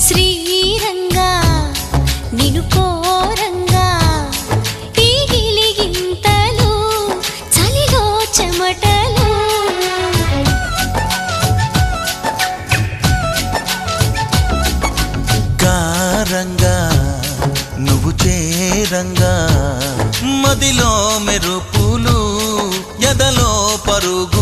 శ్రీరంగా నిను కోరంగా ఈ గిలిగింతలు చలిలో చెమటలు గారంగా నువ్వు చేరంగా మదిలో మెరుపులు ఎదలో పరుగు